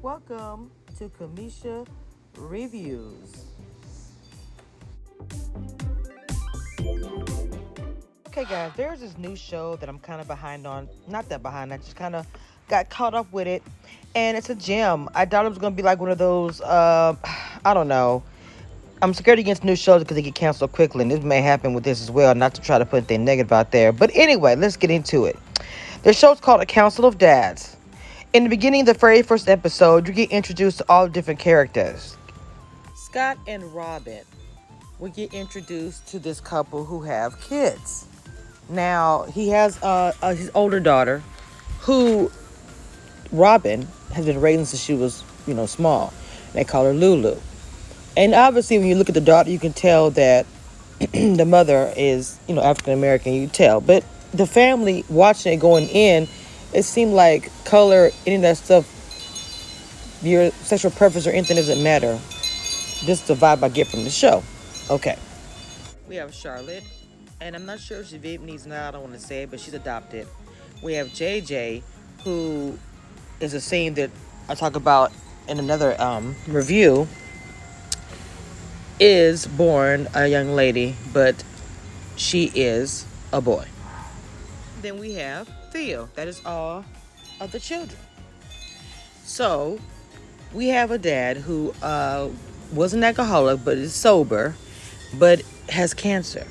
Welcome to Kamisha Reviews. Okay, guys, there's this new show that I'm kind of behind on. Not that behind, I just kind of got caught up with it. And it's a gem. I thought it was going to be like one of those, I don't know. I'm scared against new shows because they get canceled quickly. And this may happen with this as well, not to try to put anything negative out there. But anyway, let's get into it. The show's called A Council of Dads. In the beginning of the very first episode, you get introduced to all different characters. Scott and Robin. We get introduced to this couple who have kids. Now, he has his older daughter, who Robin has been raising since she was, small. They call her Lulu. And obviously, when you look at the daughter, you can tell that the mother is, African American. You tell, but the family watching it going in, it seemed like color, any of that stuff, your sexual preference or anything doesn't matter. This is the vibe I get from the show. Okay. We have Charlotte, and I'm not sure if she's Vietnamese now. I don't want to say it, but she's adopted. We have JJ, who is a scene that I talk about in another review, is born a young lady, but she is a boy. Then we have Theo. That is all of the children. So we have a dad who was an alcoholic, but is sober, but has cancer.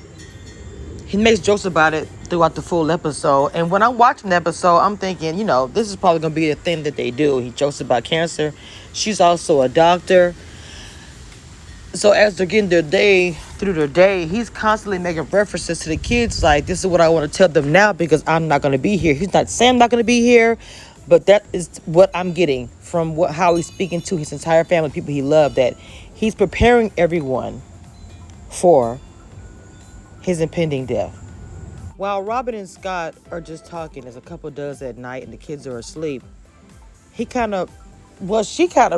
He makes jokes about it throughout the full episode. And when I'm watching the episode, I'm thinking, this is probably going to be the thing that they do. He jokes about cancer. She's also a doctor. So as they're getting through their day, he's constantly making references to the kids. Like, this is what I want to tell them now because I'm not going to be here. He's not saying I'm not going to be here, but that is what I'm getting from how he's speaking to his entire family, people he loved, that he's preparing everyone for his impending death. While Robin and Scott are just talking, as a couple does at night and the kids are asleep, she kind of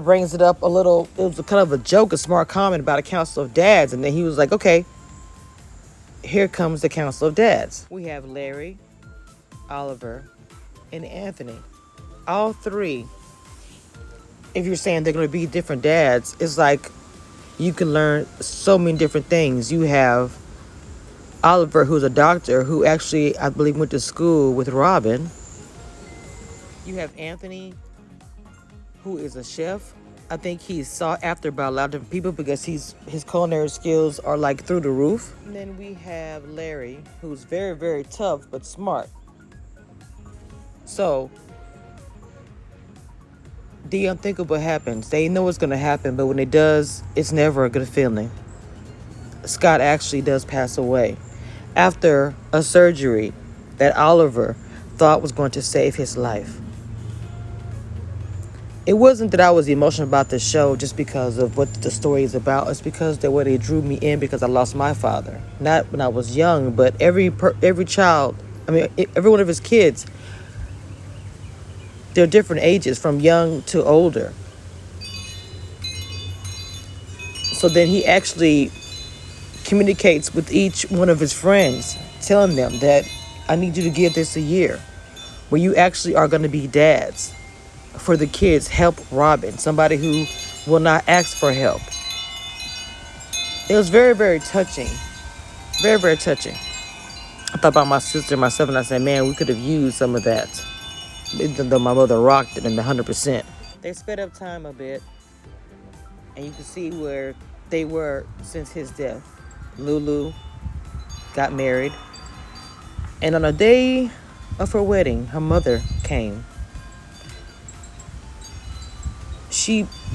brings it up a little. It was kind of a joke, a smart comment about a council of dads. And then he was like, okay, here comes the council of dads. We have Larry, Oliver, and Anthony. All three, if you're saying they're going to be different dads, it's like you can learn so many different things. You have Oliver, who's a doctor, who actually, I believe, went to school with Robin. You have Anthony, who is a chef. I think he's sought after by a lot of different people because his culinary skills are like through the roof. And then we have Larry, who's very, very tough but smart. So the unthinkable happens. They know it's going to happen, but when it does, it's never a good feeling. Scott actually does pass away after a surgery that Oliver thought was going to save his life. It wasn't that I was emotional about the show just because of what the story is about. It's because the way they drew me in because I lost my father. Not when I was young, but every child, every one of his kids, they're different ages from young to older. So then he actually communicates with each one of his friends, telling them that I need you to give this a year where you actually are going to be dads. For the kids, help Robin, somebody who will not ask for help. It was very, very touching. Very, very touching. I thought about my sister and myself, and I said, man, we could have used some of that. Even though my mother rocked it in 100%. They sped up time a bit, and you can see where they were since his death. Lulu got married, and on the day of her wedding, her mother came.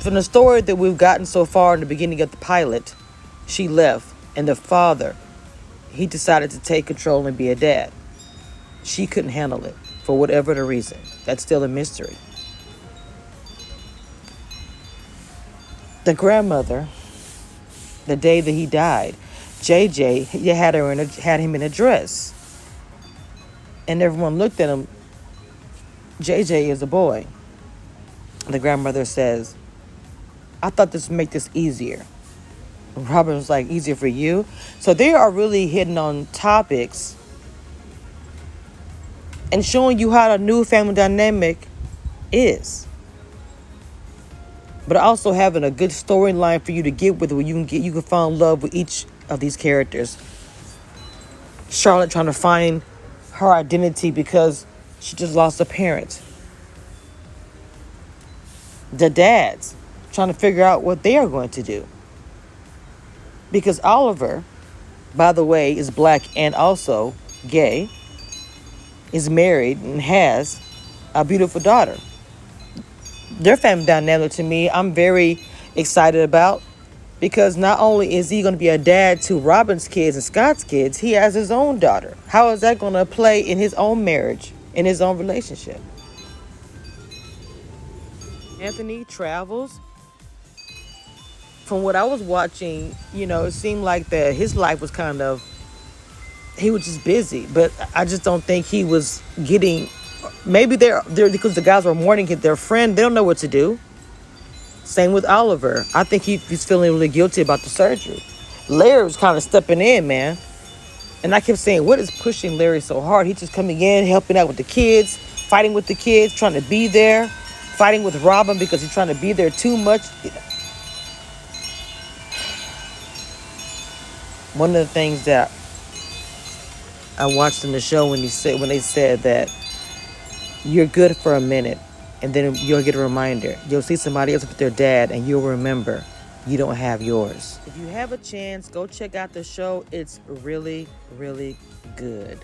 From the story that we've gotten so far in the beginning of the pilot, she left, and the father, he decided to take control and be a dad. She couldn't handle it for whatever the reason. That's still a mystery. The grandmother, the day that he died, JJ, he had him in a dress, and everyone looked at him. JJ is a boy. The grandmother says, I thought this would make this easier. Robert was like, easier for you? So they are really hitting on topics and showing you how the new family dynamic is. but also having a good storyline for you to get with, where you can fall in love with each of these characters. Charlotte trying to find her identity because she just lost a parent. The dads trying to figure out what they are going to do. Because Oliver, by the way, is black and also gay, is married and has a beautiful daughter. Their family dynamic, to me, I'm very excited about, because not only is he going to be a dad to Robin's kids and Scott's kids, he has his own daughter. How is that going to play in his own marriage, in his own relationship? Anthony travels. From what I was watching, it seemed like that his life was he was just busy. But I just don't think he was getting, maybe they're because the guys were mourning their friend. They don't know what to do. Same with Oliver. I think he's feeling really guilty about the surgery. Larry was kind of stepping in, man. And I kept saying, what is pushing Larry so hard? He's just coming in, helping out with the kids, fighting with the kids, trying to be there, fighting with Robin because he's trying to be there too much. One of the things that I watched in the show when they said that you're good for a minute and then you'll get a reminder. You'll see somebody else with their dad and you'll remember you don't have yours. If you have a chance, go check out the show. It's really, really good.